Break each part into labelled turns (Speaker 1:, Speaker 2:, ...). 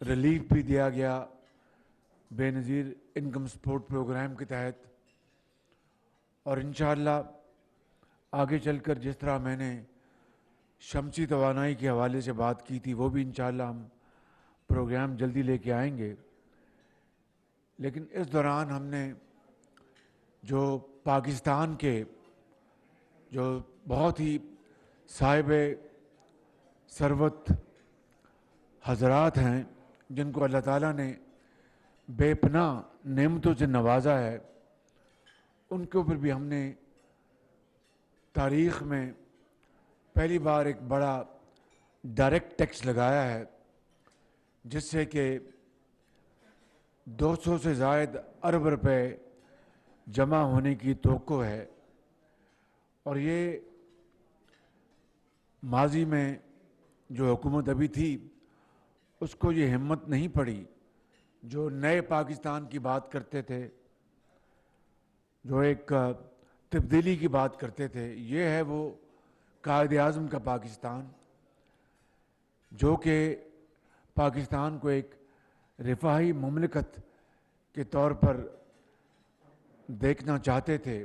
Speaker 1: Relief بھی دیا گیا بے نظیر انکم سپورٹ پروگرام کے تحت، اور انشاءاللہ آگے چل کر جس طرح میں نے شمسی توانائی کے حوالے سے بات کی تھی وہ بھی انشاءاللہ ہم پروگرام جلدی لے کے آئیں گے۔ لیکن اس دوران ہم نے جو پاکستان کے جو بہت ہی صاحب ثروت حضرات ہیں جن کو اللہ تعالیٰ نے بے پناہ نعمتوں سے نوازا ہے، ان کے اوپر بھی ہم نے تاریخ میں پہلی بار ایک بڑا ڈائریکٹ ٹیکس لگایا ہے، جس سے کہ 200 سے زائد ارب روپے جمع ہونے کی توقع ہے۔ اور یہ ماضی میں جو حکومت ابھی تھی اس کو یہ ہمت نہیں پڑی، جو نئے پاکستان کی بات کرتے تھے، جو ایک تبدیلی کی بات کرتے تھے، یہ ہے وہ قائد اعظم کا پاکستان، جو کہ پاکستان کو ایک رفاہی مملکت کے طور پر دیکھنا چاہتے تھے،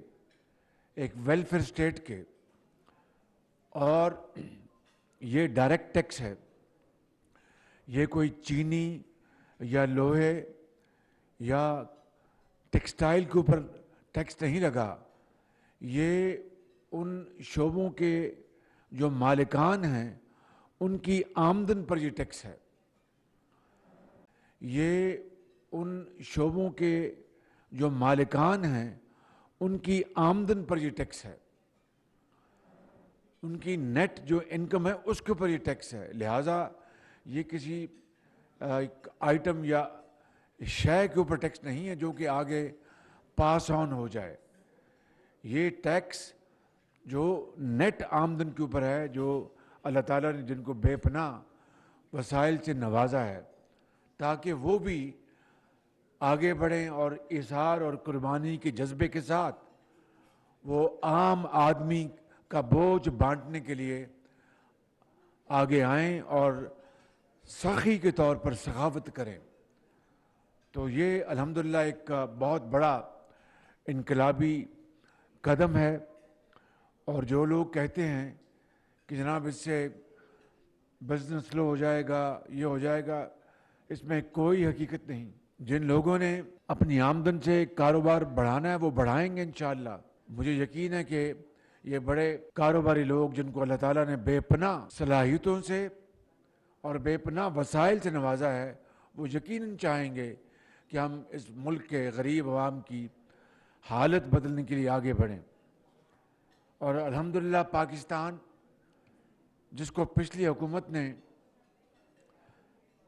Speaker 1: ایک ویلفیئر اسٹیٹ کے۔ اور یہ ڈائریکٹ ٹیکس ہے، یہ کوئی چینی یا لوہے یا ٹیکسٹائل کے اوپر ٹیکس نہیں لگا، یہ ان شعبوں کے جو مالکان ہیں ان کی آمدن پر یہ ٹیکس ہے، یہ ان شعبوں کے جو مالکان ہیں ان کی آمدن پر یہ ٹیکس ہے، ان کی نیٹ جو انکم ہے اس کے اوپر یہ ٹیکس ہے۔ لہٰذا یہ کسی آئٹم یا شے کے اوپر ٹیکس نہیں ہے جو کہ آگے پاس آن ہو جائے، یہ ٹیکس جو نیٹ آمدن کے اوپر ہے، جو اللہ تعالیٰ نے جن کو بے پناہ وسائل سے نوازا ہے، تاکہ وہ بھی آگے بڑھیں اور اظہار اور قربانی کے جذبے کے ساتھ وہ عام آدمی کا بوجھ بانٹنے کے لیے آگے آئیں اور سخی کے طور پر سخاوت کریں۔ تو یہ الحمدللہ ایک بہت بڑا انقلابی قدم ہے، اور جو لوگ کہتے ہیں کہ جناب اس سے بزنس سلو ہو جائے گا، یہ ہو جائے گا، اس میں کوئی حقیقت نہیں۔ جن لوگوں نے اپنی آمدن سے کاروبار بڑھانا ہے وہ بڑھائیں گے انشاءاللہ۔ مجھے یقین ہے کہ یہ بڑے کاروباری لوگ جن کو اللہ تعالیٰ نے بے پناہ صلاحیتوں سے اور بے پناہ وسائل سے نوازا ہے، وہ یقیناً چاہیں گے کہ ہم اس ملک کے غریب عوام کی حالت بدلنے کے لیے آگے بڑھیں۔ اور الحمدللہ پاکستان جس کو پچھلی حکومت نے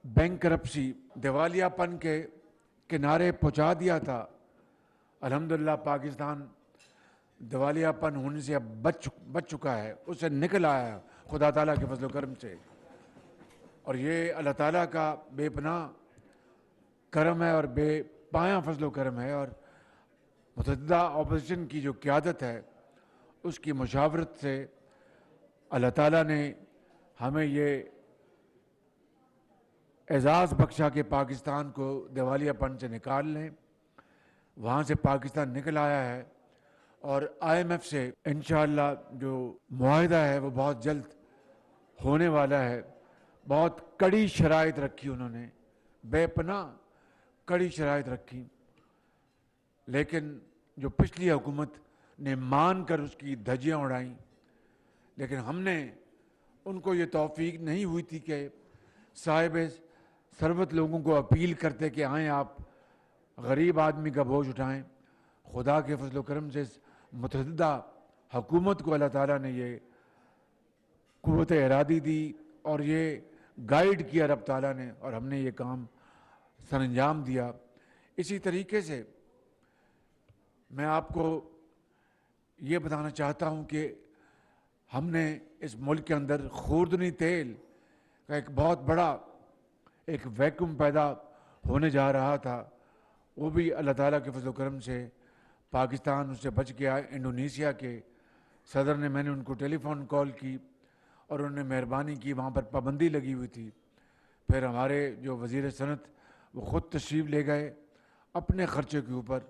Speaker 1: بینک کرپسی، دیوالیہ پن کے کنارے پہنچا دیا تھا، الحمدللہ پاکستان دیوالیہ پن ہونے سے اب بچ چکا ہے، اس سے نکل آیا ہے خدا تعالیٰ کے فضل و کرم سے۔ اور یہ اللہ تعالیٰ کا بے پناہ کرم ہے اور بے پایاں فضل و کرم ہے، اور متعددہ اپوزیشن کی جو قیادت ہے اس کی مشاورت سے اللہ تعالیٰ نے ہمیں یہ اعزاز بخشا کہ پاکستان کو دیوالیہ پن سے نکال لیں، وہاں سے پاکستان نکل آیا ہے۔ اور آئی ایم ایف سے انشاءاللہ جو معاہدہ ہے وہ بہت جلد ہونے والا ہے۔ بہت کڑی شرائط رکھی انہوں نے، بے پناہ کڑی شرائط رکھی، لیکن جو پچھلی حکومت نے مان کر اس کی دھجیاں اڑائیں، لیکن ہم نے ان کو یہ توفیق نہیں ہوئی تھی کہ صاحب ثروت لوگوں کو اپیل کرتے کہ آئیں آپ غریب آدمی کا بوجھ اٹھائیں۔ خدا کے فضل و کرم سے اس متعددہ حکومت کو اللہ تعالیٰ نے یہ قوت ارادی دی اور یہ گائیڈ کیا رب تعالیٰ نے، اور ہم نے یہ کام سر انجام دیا۔ اسی طریقے سے میں آپ کو یہ بتانا چاہتا ہوں کہ ہم نے اس ملک کے اندر خوردنی تیل کا ایک بہت بڑا ایک ویکیوم پیدا ہونے جا رہا تھا، وہ بھی اللہ تعالیٰ کے فضل و کرم سے پاکستان اس سے بچ گیا۔ انڈونیشیا کے صدر نے، میں نے ان کو ٹیلی فون کال کی اور انہوں نے مہربانی کی، وہاں پر پابندی لگی ہوئی تھی، پھر ہمارے جو وزیر صنعت وہ خود تشریف لے گئے اپنے خرچے کے اوپر،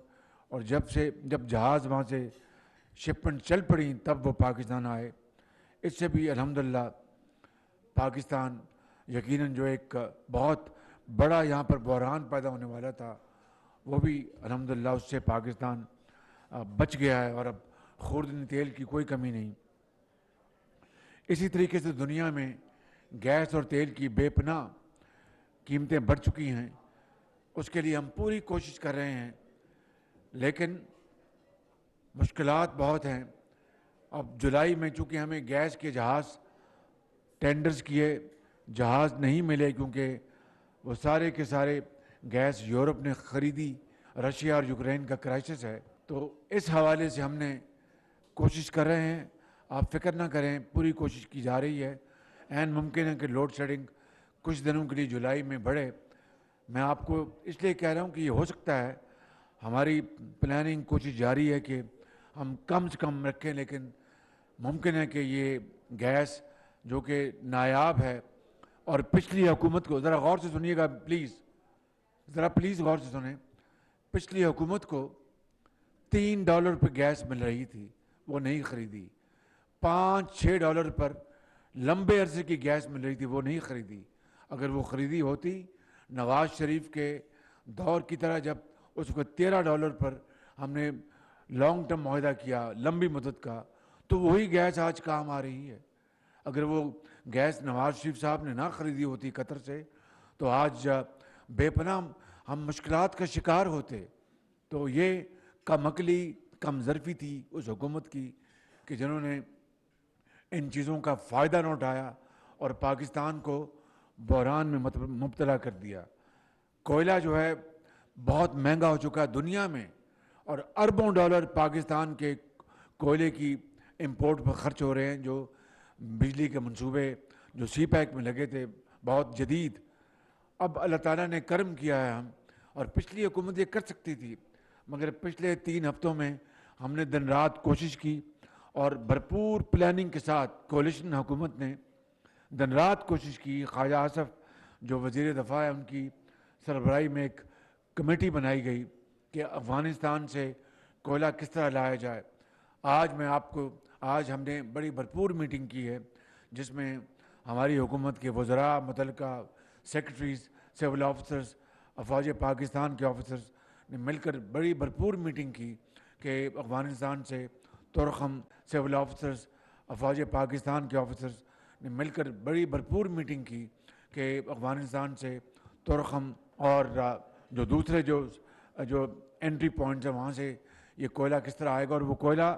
Speaker 1: اور جب جہاز وہاں سے شپمنٹ چل پڑی تب وہ پاکستان آئے۔ اس سے بھی الحمدللہ پاکستان یقیناً جو ایک بہت بڑا یہاں پر بحران پیدا ہونے والا تھا، وہ بھی الحمدللہ اس سے پاکستان بچ گیا ہے، اور اب خوردنی تیل کی کوئی کمی نہیں۔ اسی طریقے سے دنیا میں گیس اور تیل کی بے پناہ قیمتیں بڑھ چکی ہیں، اس کے لیے ہم پوری کوشش کر رہے ہیں، لیکن مشکلات بہت ہیں۔ اب جولائی میں چونکہ ہمیں گیس کے جہاز ٹینڈرز کیے، جہاز نہیں ملے کیونکہ وہ سارے کے سارے گیس یورپ نے خریدی، رشیا اور یوکرین کا کرائسس ہے۔ تو اس حوالے سے ہم نے کوشش کر رہے ہیں، آپ فکر نہ کریں، پوری کوشش کی جا رہی ہے۔ عین ممکن ہے کہ لوڈ شیڈنگ کچھ دنوں کے لیے جولائی میں بڑھے۔ میں آپ کو اس لیے کہہ رہا ہوں کہ یہ ہو سکتا ہے، ہماری پلاننگ کوشش جاری ہے کہ ہم کم سے کم رکھیں، لیکن ممکن ہے کہ یہ گیس جو کہ نایاب ہے، اور پچھلی حکومت کو ذرا غور سے سنیے گا پلیز غور سے سنیں، پچھلی حکومت کو $3 پہ گیس مل رہی تھی، وہ نہیں خریدی۔ $5-6 پر لمبے عرصے کی گیس مل رہی تھی، وہ نہیں خریدی۔ اگر وہ خریدی ہوتی نواز شریف کے دور کی طرح، جب اس کو $13 پر ہم نے لانگ ٹرم معاہدہ کیا لمبی مدت کا، تو وہی گیس آج کام آ رہی ہے۔ اگر وہ گیس نواز شریف صاحب نے نہ خریدی ہوتی قطر سے، تو آج بے پناہ ہم مشکلات کا شکار ہوتے۔ تو یہ کم عقلی، کم ظرفی تھی اس حکومت کی کہ جنہوں نے ان چیزوں کا فائدہ نہ اٹھایا اور پاکستان کو بحران میں مبتلا کر دیا۔ کوئلہ جو ہے بہت مہنگا ہو چکا ہے دنیا میں، اور اربوں ڈالر پاکستان کے کوئلے کی امپورٹ پر خرچ ہو رہے ہیں، جو بجلی کے منصوبے جو سی پیک میں لگے تھے بہت جدید۔ اب اللہ تعالیٰ نے کرم کیا ہے، ہم اور پچھلی حکومت یہ کر سکتی تھی، مگر پچھلے 3 ہفتوں میں ہم نے دن رات کوشش کی، اور بھرپور پلاننگ کے ساتھ کولیشن حکومت نے دن رات کوشش کی۔ خواجہ آصف جو وزیر دفاع ہے، ان کی سربراہی میں ایک کمیٹی بنائی گئی کہ افغانستان سے کوئلہ کس طرح لایا جائے۔ آج ہم نے بڑی بھرپور میٹنگ کی ہے، جس میں ہماری حکومت کے وزراء، متعلقہ سیکرٹریز، سول آفیسرز، افواج پاکستان کے آفیسرز نے مل کر بڑی بھرپور میٹنگ کی کہ افغانستان سے تورخم سول آفیسرز، افواج پاکستان کے آفیسرز نے مل کر بڑی بھرپور میٹنگ کی کہ افغانستان سے تورخم اور جو دوسرے جو انٹری پوائنٹس ہیں وہاں سے یہ کوئلہ کس طرح آئے گا، اور وہ کوئلہ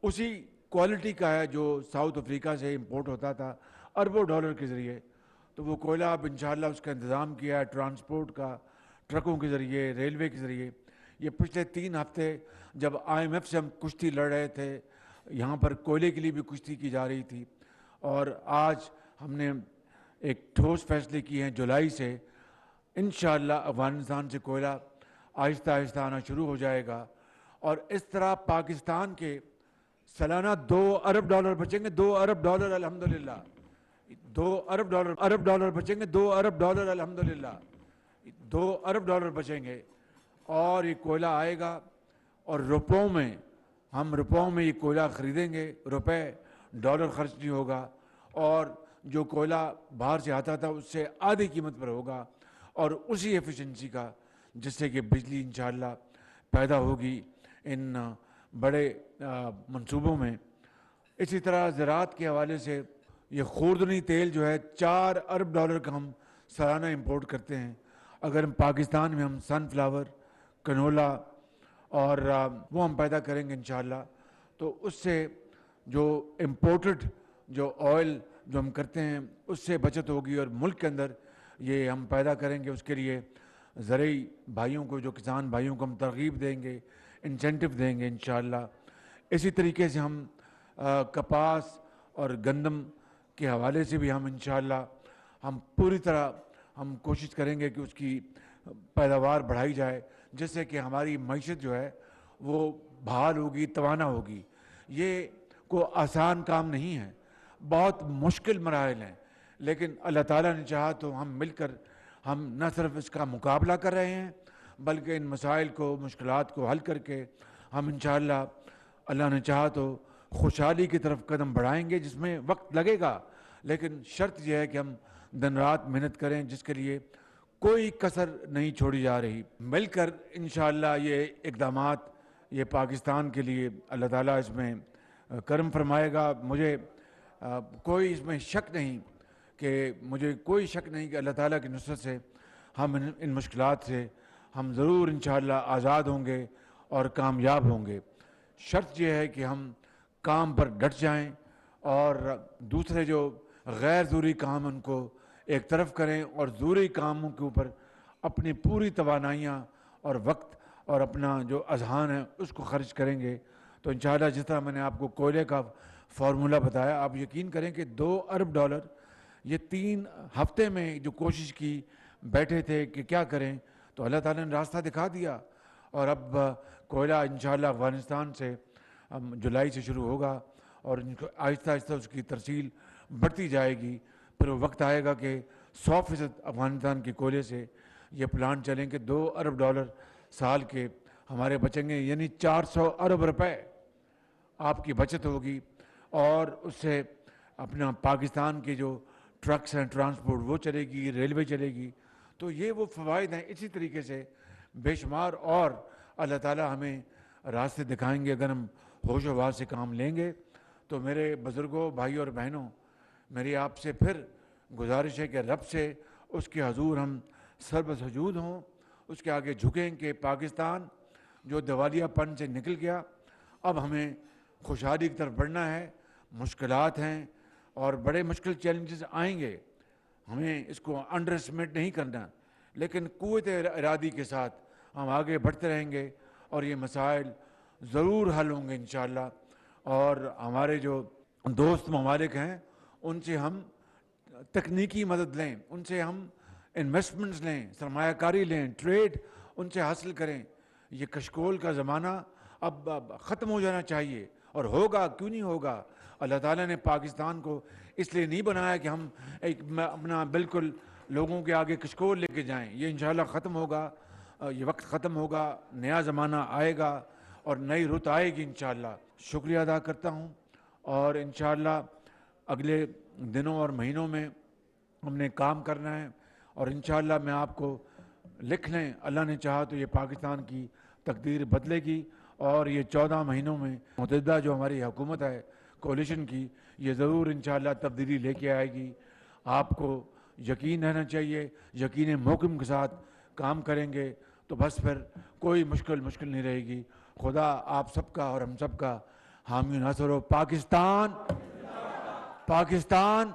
Speaker 1: اسی کوالٹی کا ہے جو ساؤتھ افریقہ سے امپورٹ ہوتا تھا اربوں ڈالر کے ذریعے۔ تو وہ کوئلہ اب انشاءاللہ اس کا انتظام کیا ہے ٹرانسپورٹ کا، ٹرکوں کے ذریعے، ریلوے کے ذریعے۔ یہ پچھلے 3 ہفتے جب IMF سے ہم کشتی لڑ رہے تھے، یہاں پر کوئلے کے لیے بھی کشتی کی جا رہی تھی، اور آج ہم نے ایک ٹھوس فیصلے کیے ہیں، جولائی سے انشاءاللہ افغانستان سے کوئلہ آہستہ آہستہ آنا شروع ہو جائے گا، اور اس طرح پاکستان کے سالانہ $2 ارب بچیں گے۔ $2 ارب الحمدللہ، $2 ارب بچیں گے، $2 ارب الحمدللہ، $2 ارب بچیں گے، اور یہ کوئلہ آئے گا، اور ہم روپوں میں یہ کوئلہ خریدیں گے، روپے ڈالر خرچ نہیں ہوگا، اور جو کوئلہ باہر سے آتا تھا اس سے آدھی قیمت پر ہوگا، اور اسی ایفیشنسی کا، جس سے کہ بجلی انشاءاللہ پیدا ہوگی ان بڑے منصوبوں میں۔ اسی طرح زراعت کے حوالے سے یہ خوردنی تیل جو ہے $4 ارب کا ہم سالانہ امپورٹ کرتے ہیں۔ اگر ہم پاکستان میں ہم سن فلاور، کنولا اور وہ ہم پیدا کریں گے انشاءاللہ، تو اس سے جو امپورٹڈ جو آئل جو ہم کرتے ہیں اس سے بچت ہوگی، اور ملک کے اندر یہ ہم پیدا کریں گے۔ اس کے لیے زرعی بھائیوں کو، جو کسان بھائیوں کو ہم ترغیب دیں گے، انسینٹیو دیں گے انشاءاللہ۔ اسی طریقے سے ہم کپاس اور گندم کے حوالے سے بھی ہم انشاءاللہ ہم پوری طرح ہم کوشش کریں گے کہ اس کی پیداوار بڑھائی جائے، جس سے کہ ہماری معیشت جو ہے وہ بحال ہوگی، توانا ہوگی۔ یہ کوئی آسان کام نہیں ہے، بہت مشکل مراحل ہیں، لیکن اللہ تعالیٰ نے چاہا تو ہم مل کر ہم نہ صرف اس کا مقابلہ کر رہے ہیں بلکہ ان مسائل کو مشکلات کو حل کر کے ہم انشاءاللہ اللہ نے چاہا تو خوشحالی کی طرف قدم بڑھائیں گے، جس میں وقت لگے گا، لیکن شرط یہ ہے کہ ہم دن رات محنت کریں، جس کے لیے کوئی کسر نہیں چھوڑی جا رہی۔ مل کر انشاءاللہ یہ اقدامات یہ پاکستان کے لیے اللہ تعالیٰ اس میں کرم فرمائے گا۔ مجھے کوئی اس میں شک نہیں کہ اللہ تعالیٰ کی نصرت سے ہم ان مشکلات سے ہم ضرور انشاءاللہ آزاد ہوں گے اور کامیاب ہوں گے۔ شرط یہ ہے کہ ہم کام پر ڈٹ جائیں اور دوسرے جو غیر ضروری کام ان کو ایک طرف کریں اور ضروری کاموں کے اوپر اپنی پوری توانائیاں اور وقت اور اپنا جو اذہان ہے اس کو خرچ کریں گے تو انشاءاللہ جس طرح میں نے آپ کو کوئلے کا فارمولہ بتایا، آپ یقین کریں کہ $2 ارب یہ 3 ہفتے میں جو کوشش کی بیٹھے تھے کہ کیا کریں، تو اللہ تعالیٰ نے راستہ دکھا دیا اور اب کوئلہ انشاءاللہ افغانستان سے جولائی سے شروع ہوگا اور آہستہ آہستہ اس کی ترسیل بڑھتی جائے گی۔ پھر وہ وقت آئے گا کہ 100% افغانستان کے کوئلے سے یہ پلانٹ چلیں کہ $2 ارب سال کے ہمارے بچیں گے، یعنی 400 ارب روپے آپ کی بچت ہوگی اور اس سے اپنا پاکستان کے جو ٹرکس ہیں ٹرانسپورٹ وہ چلے گی، ریلوے چلے گی۔ تو یہ وہ فوائد ہیں، اسی طریقے سے بے شمار اور اللہ تعالیٰ ہمیں راستے دکھائیں گے اگر ہم ہوش و حواس سے کام لیں گے۔ تو میرے بزرگوں، بھائیوں اور بہنوں، میری آپ سے پھر گزارش ہے کہ رب سے اس کے حضور ہم سر بسجود ہوں، اس کے آگے جھکیں کہ پاکستان جو دیوالیہ پن سے نکل گیا، اب ہمیں خوشحالی کی طرف بڑھنا ہے۔ مشکلات ہیں اور بڑے مشکل چیلنجز آئیں گے، ہمیں اس کو انڈر اسٹیمیٹ نہیں کرنا، لیکن قوت ارادی کے ساتھ ہم آگے بڑھتے رہیں گے اور یہ مسائل ضرور حل ہوں گے انشاءاللہ۔ اور ہمارے جو دوست ممالک ہیں ان سے ہم تکنیکی مدد لیں، ان سے ہم انویسٹمنٹس لیں، سرمایہ کاری لیں، ٹریڈ ان سے حاصل کریں۔ یہ کشکول کا زمانہ اب ختم ہو جانا چاہیے، اور ہوگا، کیوں نہیں ہوگا؟ اللہ تعالیٰ نے پاکستان کو اس لیے نہیں بنایا کہ ہم اپنا بالکل لوگوں کے آگے کشکول لے کے جائیں۔ یہ انشاءاللہ ختم ہوگا، یہ وقت ختم ہوگا، نیا زمانہ آئے گا اور نئی رت آئے گی انشاءاللہ۔ شکریہ ادا کرتا ہوں اور انشاءاللہ اگلے دنوں اور مہینوں میں ہم نے کام کرنا ہے اور انشاءاللہ میں آپ کو لکھ لیں، اللہ نے چاہا تو یہ پاکستان کی تقدیر بدلے گی اور یہ 14 مہینوں میں متحدہ جو ہماری حکومت ہے کولیشن کی، یہ ضرور انشاءاللہ تبدیلی لے کے آئے گی۔ آپ کو یقین رہنا چاہیے، یقین محکم کے ساتھ کام کریں گے تو بس پھر کوئی مشکل نہیں رہے گی۔ خدا آپ سب کا اور ہم سب کا حامی و ناصر ہو۔ پاکستان